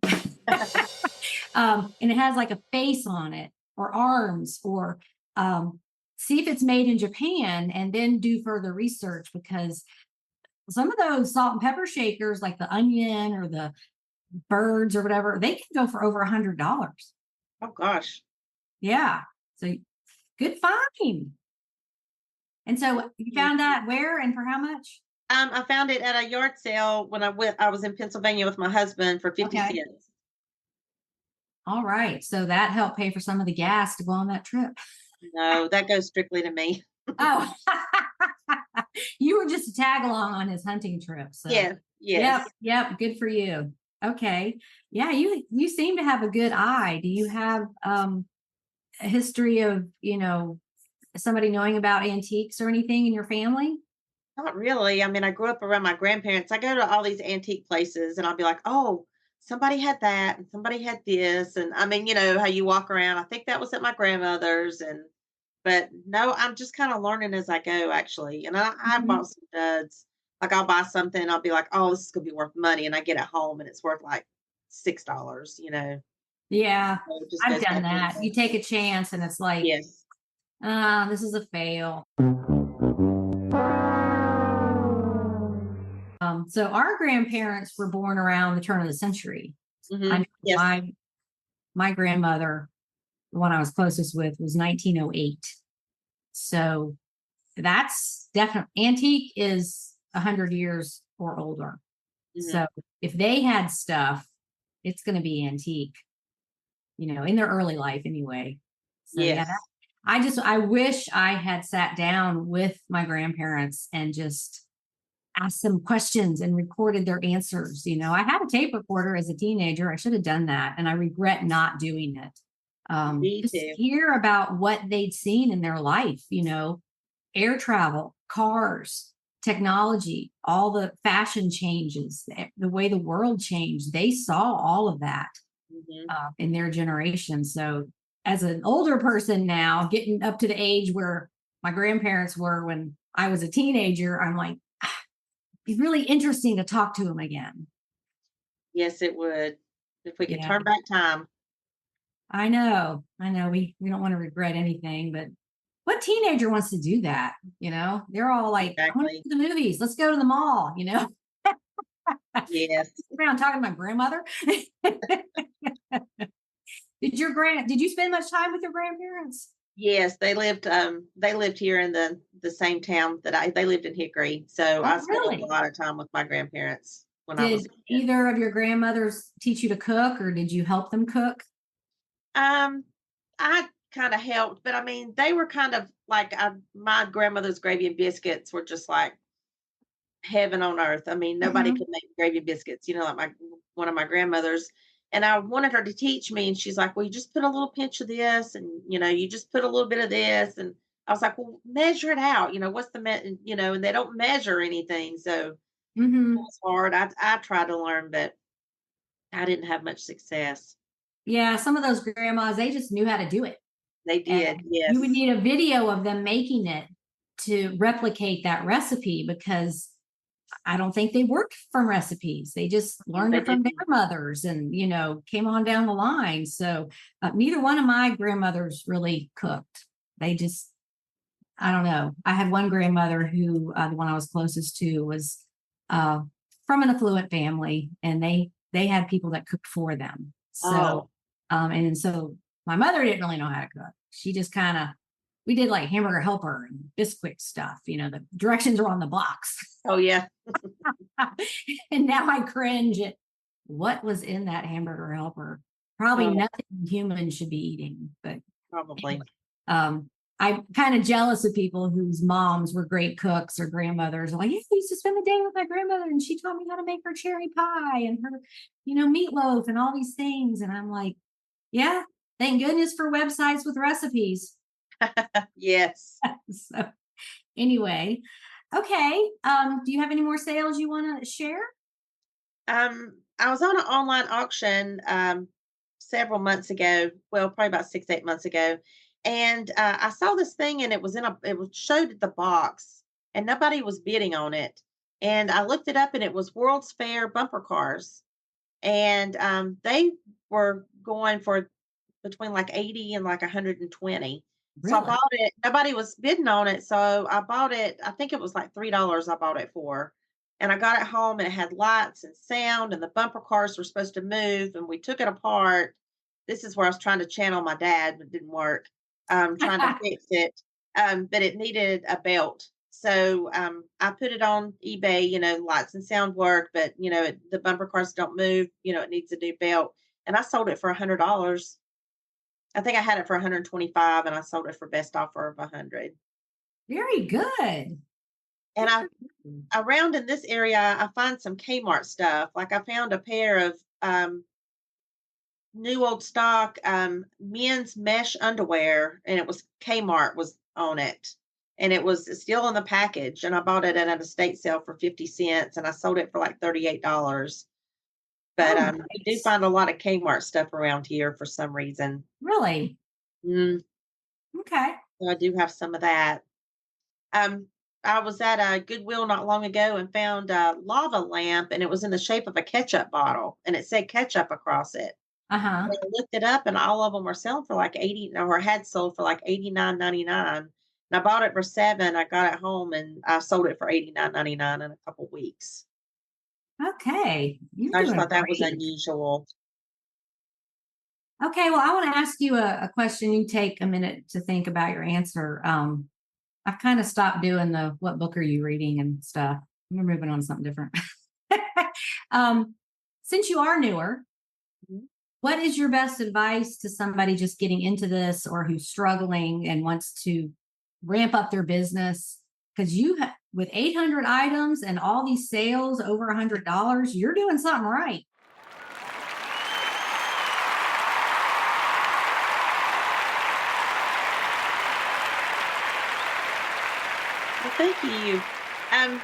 And it has like a face on it, or arms, or see if it's made in Japan, and then do further research, because some of those salt and pepper shakers, like the onion or the birds or whatever, they can go for over $100. Oh gosh. Yeah. So good find. And so you found that where and for how much? I found it at a yard sale when I was in Pennsylvania with my husband for 50 Okay. cents. All right. So that helped pay for some of the gas to go on that trip. No, that goes strictly to me. Oh, you were just a tag along on his hunting trip. So. Yeah. Yes. Yep. Good for you. Okay. Yeah. You seem to have a good eye. Do you have a history of, somebody knowing about antiques or anything in your family? Not really. I mean, I grew up around my grandparents. I go to all these antique places and I'll be like, oh, somebody had that and somebody had this. And I mean, how you walk around. I think that was at my grandmother's. But no, I'm just kind of learning as I go, actually. And I bought some duds. Like I'll buy something, I'll be like, oh, this is going to be worth money. And I get it home and it's worth like $6, Yeah, So it just I've goes done back that. You take a chance and it's like, yes. this is a fail. So our grandparents were born around the turn of the century. Yes. My grandmother, the one I was closest with, was 1908. So that's definitely, antique is 100 years or older. So if they had stuff, it's going to be antique, in their early life anyway. So Yes. yeah, I wish I had sat down with my grandparents and just asked them questions and recorded their answers. I had a tape recorder as a teenager. I should have done that, and I regret not doing it. Me Just too. hear about what they'd seen in their life, air travel, cars, technology, all the fashion changes, the way the world changed. They saw all of that in their generation. So as an older person now, getting up to the age where my grandparents were when I was a teenager, I'm like, it'd be really interesting to talk to them again. Yes, it would. If we could Yeah. turn back time. I know. We don't want to regret anything, but what teenager wants to do that? They're all like, I want to Exactly. go to the movies. Let's go to the mall, Yes. Around talking to my grandmother. Did you spend much time with your grandparents? Yes, they lived here in the same town they lived in Hickory. So Oh, I spent a really? lot of time with my grandparents when I was Did a kid. either of your grandmothers teach you to cook, or did you help them cook? Um, I kind of helped, but I mean, they were kind of like my grandmother's gravy and biscuits were just like heaven on earth. I mean, nobody Mhm. could make gravy and biscuits, like my one of my grandmothers. And I wanted her to teach me, and she's like, "Well, you just put a little pinch of this, and you just put a little bit of this." And I was like, "Well, measure it out. What's the And they don't measure anything, so it Mhm. was hard. I tried to learn, but I didn't have much success. Yeah, some of those grandmas, they just knew how to do it. They And did, you would yes. need a video of them making it to replicate that recipe, because I don't think they worked from recipes. They just learned They it from their didn't. mothers and, came on down the line. So neither one of my grandmothers really cooked. They just, I don't know. I had one grandmother who, the one I was closest to, was uh, from an affluent family, and they had people that cooked for them. So, Oh, and so my mother didn't really know how to cook. She just kind of, we did like hamburger helper and biscuit stuff. The directions are on the box. oh yeah, And now I cringe at what was in that hamburger helper. Probably oh, nothing human should be eating, but probably. anyway, I'm kind of jealous of people whose moms were great cooks or grandmothers. Like, yeah, I used to spend the day with my grandmother, and she taught me how to make her cherry pie and her, meatloaf and all these things. And I'm like, yeah, thank goodness for websites with recipes. Yes. So anyway, okay. Do you have any more sales you want to share? I was on an online auction several months ago. Well, probably about 6, 8 months ago, and I saw this thing, and it was showed the box, and nobody was bidding on it. And I looked it up, and it was World's Fair bumper cars, and they were going for between like 80 and like 120. So I Really? bought it. Nobody was bidding on it. So I bought it. I think it was like $3 I bought it for. And I got it home, and it had lights and sound, and the bumper cars were supposed to move, and we took it apart. This is where I was trying to channel my dad, but it didn't work. Trying to fix it. But it needed a belt. So I put it on eBay, lights and sound work, but the bumper cars don't move, it needs a new belt. And I sold it for $100. I think I had it for 125, and I sold it for best offer of 100. Very good. And Good I for you. around in this area, I find some Kmart stuff. Like I found a pair of new old stock men's mesh underwear, and it was Kmart was on it. And it was still in the package. And I bought it at an estate sale for 50 cents, and I sold it for like $38. But Oh, you do nice. find a lot of Kmart stuff around here for some reason. Really? Mm, Okay. so I do have some of that. Um, I was at a Goodwill not long ago and found a lava lamp, and it was in the shape of a ketchup bottle, and it said ketchup across it. Uh-huh. And I looked it up, and all of them were selling for like 80, or had sold for like 89.99. And I bought it for 7. I got it home, and I sold it for 89.99 in a couple weeks. Okay. You're I just doing thought that was great. unusual. Okay. Well, I want to ask you a question. You take a minute to think about your answer. I've kind of stopped doing the what book are you reading and stuff. We're moving on to something different. um, since you are newer, Mhm. what is your best advice to somebody just getting into this, or who's struggling and wants to ramp up their business? Because with 800 items and all these sales over $100, you're doing something right. Well, thank you. Um,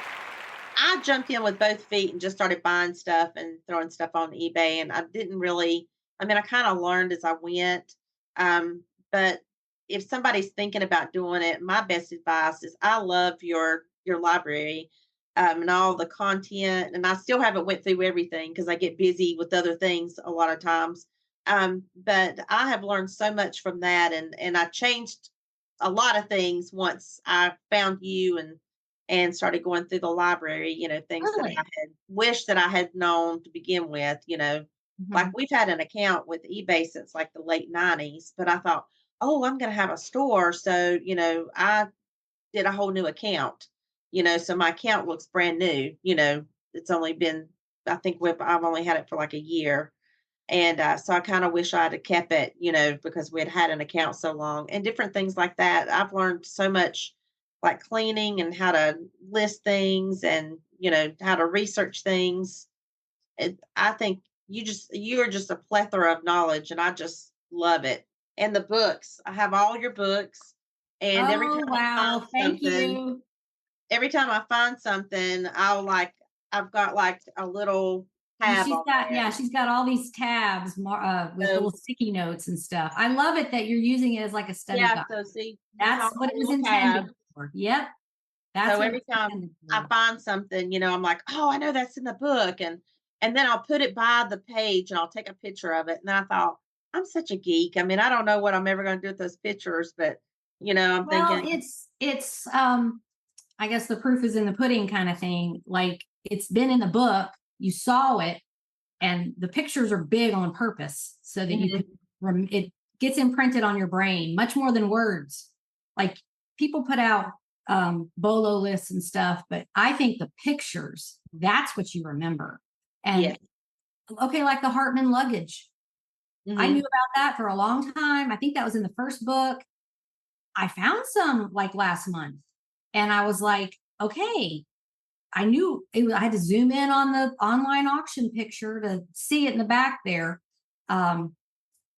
I jumped in with both feet and just started buying stuff and throwing stuff on eBay. And I didn't really, I mean, I kind of learned as I went. But if somebody's thinking about doing it, my best advice is I love your library and all the content. And I still haven't went through everything because I get busy with other things a lot of times. But I have learned so much from that, and I changed a lot of things once I found you and started going through the library, things that I Really? had wished that I had known to begin with, like Mhm. we've had an account with eBay since like the late 90s, but I thought, oh, I'm going to have a store. So, I did a whole new account, so my account looks brand new, it's only been, I think I've only had it for like a year. And so I kind of wish I'd have kept it, because we had had an account so long and different things like that. I've learned so much like cleaning and how to list things and, how to research things. I think you're just a plethora of knowledge and I just love it. And the books, I have all your books. And Oh, wow. Thank you. every time I find something, I've got like a little tab on there. She's got all these tabs with So little sticky notes and stuff. I love it that you're using it as like a study yeah, guide. so see, you saw That's my what it was little tab. intended for. Yep. That's So what it every was time intended I for. find something, I'm like, oh, I know that's in the book. And then I'll put it by the page and I'll take a picture of it. And I thought, I'm such a geek. I mean, I don't know what I'm ever going to do with those pictures, but I'm Well, thinking, it's I guess the proof is in the pudding kind of thing. Like it's been in the book, you saw it, and the pictures are big on purpose so that you mhm, can it gets imprinted on your brain much more than words. Like people put out BOLO lists and stuff, but I think the pictures, that's what you remember. yes. And okay, like the Hartman luggage. I knew Hmm. about that for a long time. I think that was in the first book. I found some like last month and I was like, okay, I knew I had to zoom in on the online auction picture to see it in the back there. Um,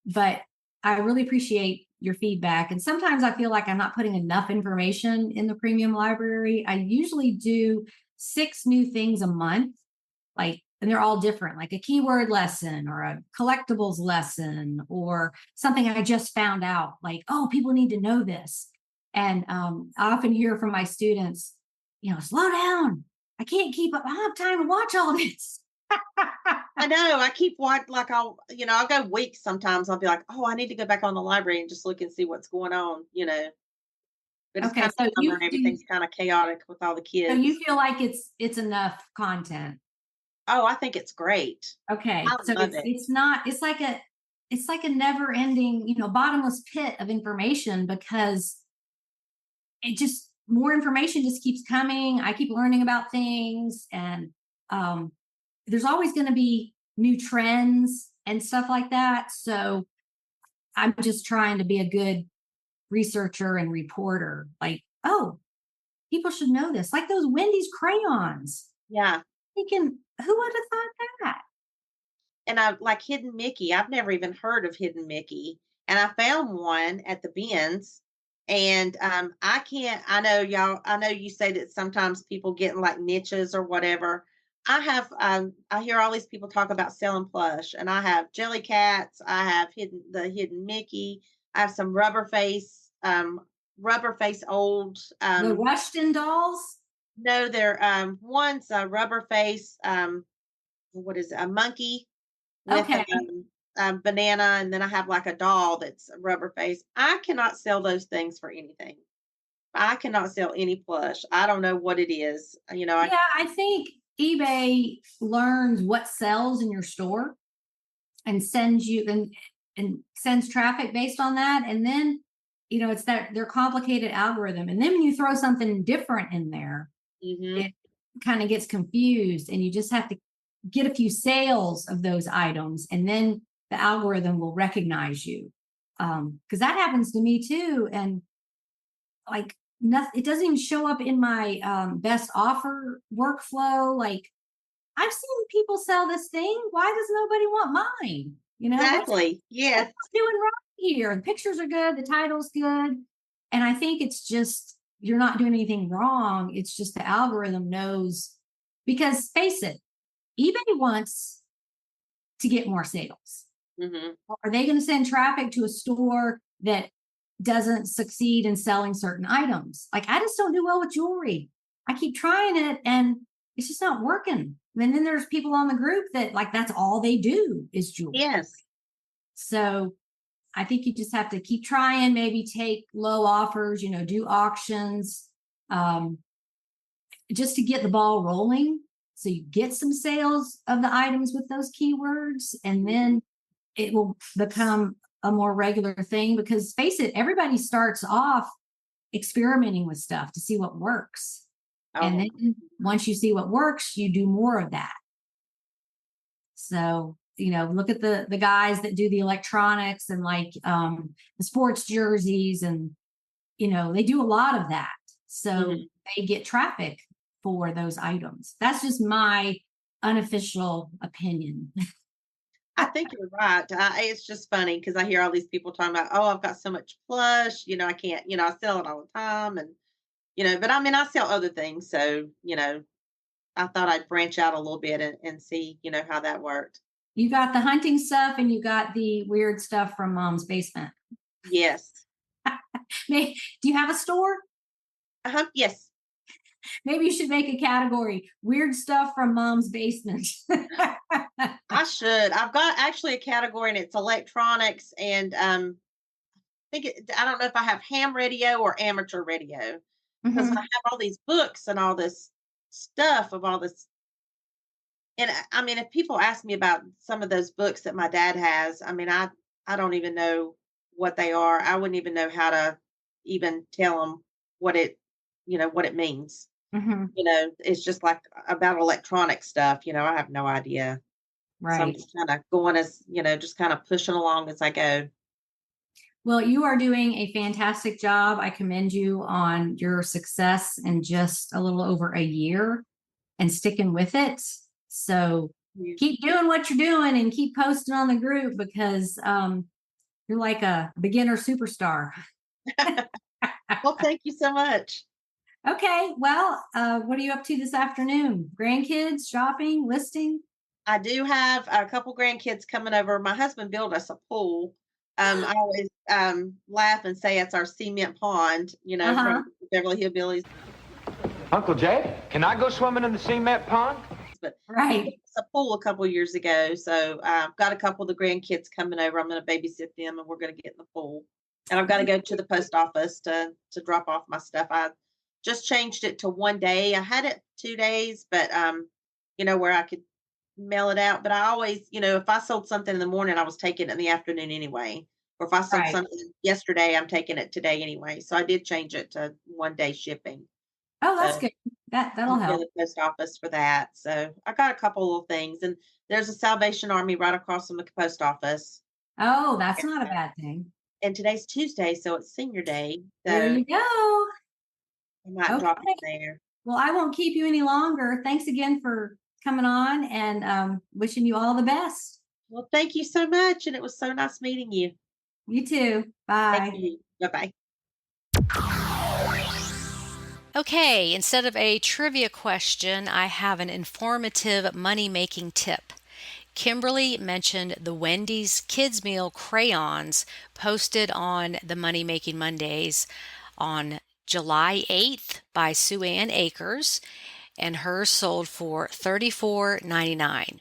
but I really appreciate your feedback. And sometimes I feel like I'm not putting enough information in the premium library. I usually do 6 new things a month, like, and they're all different, like a keyword lesson or a collectibles lesson or something I just found out, like, oh, people need to know this. And I often hear from my students, slow down. I can't keep up. I don't have time to watch all this. I know. I keep watching, like I'll go weeks sometimes. I'll be like, oh, I need to go back on the library and just look and see what's going on. But it's Okay, kind of summer. Everything's kind of chaotic with all the so you kids. feel like it's enough content. Oh, I think it's great. Okay, I so love it. it's not it's like a never ending, bottomless pit of information because it just more information just keeps coming. I keep learning about things and um there's always going to be new trends and stuff like that. So I'm just trying to be a good researcher and reporter. Like, oh, people should know this. Like those Wendy's crayons. Yeah. Thinking, who would have thought that? And I like Hidden Mickey. I've never even heard of Hidden Mickey. And I found one at the bins. And I can't, I know y'all, I know you say that sometimes people get in like niches or whatever. I hear all these people talk about selling plush, and I have jelly cats. I have the Hidden Mickey. I have some rubber face old, The Rushton dolls. no, they're, one's a rubber face, what is it, a monkey with Okay. a banana, and then I have like a doll that's a rubber face. I cannot sell those things for anything. I cannot sell any plush. I don't know what it is. Yeah, I think eBay learns what sells in your store and sends you and sends traffic based on that. And then, it's that their complicated algorithm. And then when you throw something different in there, hmm it kind of gets confused and you just have to get a few sales of those items and then the algorithm will recognize you. Because that happens to me too. And like nothing, it doesn't even show up in my best offer workflow. Like I've seen people sell this thing. Why does nobody want mine? Exactly. What's Yes. doing wrong here? The pictures are good, the title's good. And I think it's just you're not doing anything wrong. It's just the algorithm knows because face it, eBay wants to get more sales. hmm Are they going to send traffic to a store that doesn't succeed in selling certain items? Like I just don't do well with jewelry. I keep trying it and it's just not working. And then there's people on the group that like that's all they do is jewelry. Yes. So I think you just have to keep trying, maybe take low offers, do auctions. just to get the ball rolling. So you get some sales of the items with those keywords, and then it will become a more regular thing, because face it, everybody starts off experimenting with stuff to see what works. And then once you see what works, you do more of that. So, look at the guys that do the electronics and like the sports jerseys, and, they do a lot of that. So they get traffic for those items. That's just my unofficial opinion. I think you're right. It's just funny because I hear all these people talking about, oh, I've got so much plush, I can't, I sell it all the time. And, but I mean, I sell other things. So, I thought I'd branch out a little bit and see, how that worked. You got the hunting stuff and you got the weird stuff from Mom's basement. Yes. Do you have a store? Yes. Maybe you should make a category: weird stuff from Mom's basement. I should. I've got actually a category, and it's electronics, and I don't know if I have ham radio or amateur radio, because I have all these books and all this stuff of all this. And I mean, if people ask me about some of those books that my dad has, I mean, I don't even know what they are. I wouldn't even know how to even tell them what it means. It's just like about electronic stuff. I have no idea. Right. So I'm just kind of going as, just kind of pushing along as I go. Well, you are doing a fantastic job. I commend you on your success in just a little over a year and sticking with it. So keep doing what you're doing and keep posting on the group, because you're like a beginner superstar. Well, thank you so much. Okay. Well, what are you up to this afternoon? Grandkids, shopping, listing? I do have a couple grandkids coming over. My husband built us a pool. I always laugh and say it's our cement pond, from Beverly Hillbillies. Uncle Jay, can I go swimming in the cement pond? But right, it's a pool a couple years ago, so I've got a couple of the grandkids coming over. I'm going to babysit them, and we're going to get in the pool. And I've got to go to the post office to drop off my stuff. I just changed it to one day. I had it 2 days, but where I could mail it out. But I always, if I sold something in the morning, I was taking it in the afternoon anyway. Or if I sold something yesterday, I'm taking it today anyway. So I did change it to 1 day shipping. Oh, that's good. That'll help. The post office for that. So I got a couple little things, and there's a Salvation Army right across from the post office. Oh, that's not a bad thing. And today's Tuesday, so it's senior day. So there you go. I might drop it there. Well, I won't keep you any longer. Thanks again for coming on, and wishing you all the best. Well, thank you so much. And it was so nice meeting you. You too. Bye. Thank you. Bye-bye. Okay, instead of a trivia question, I have an informative money-making tip. Kimberly mentioned the Wendy's Kids Meal crayons posted on the Money Making Mondays on July 8th by Suzanne Akers, and hers sold for $34.99.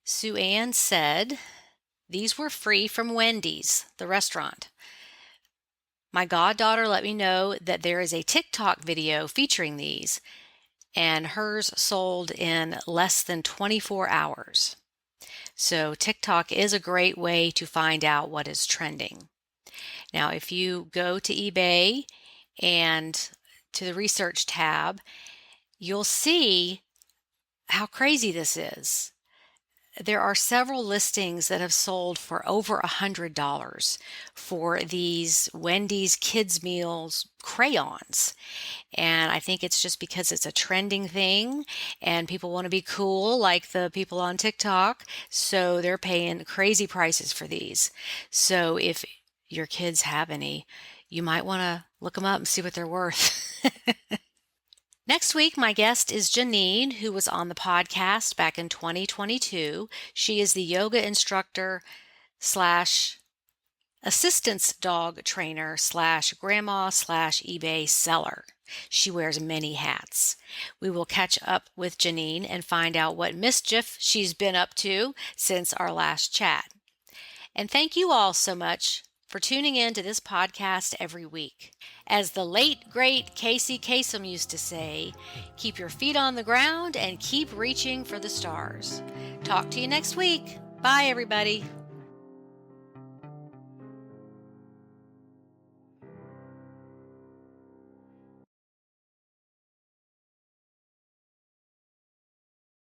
Suzanne said, "These were free from Wendy's, the restaurant. My goddaughter let me know that there is a TikTok video featuring these, and hers sold in less than 24 hours. So TikTok is a great way to find out what is trending. Now, if you go to eBay and to the research tab, you'll see how crazy this is. There are several listings that have sold for over $100 for these Wendy's Kids Meals crayons. And I think it's just because it's a trending thing and people want to be cool like the people on TikTok. So they're paying crazy prices for these. So if your kids have any, you might want to look them up and see what they're worth. Next week, my guest is Janine, who was on the podcast back in 2022. She is the yoga instructor / assistance dog trainer / grandma / eBay seller. She wears many hats. We will catch up with Janine and find out what mischief she's been up to since our last chat. And thank you all so much for tuning in to this podcast every week. As the late, great Casey Kasem used to say, keep your feet on the ground and keep reaching for the stars. Talk to you next week. Bye, everybody.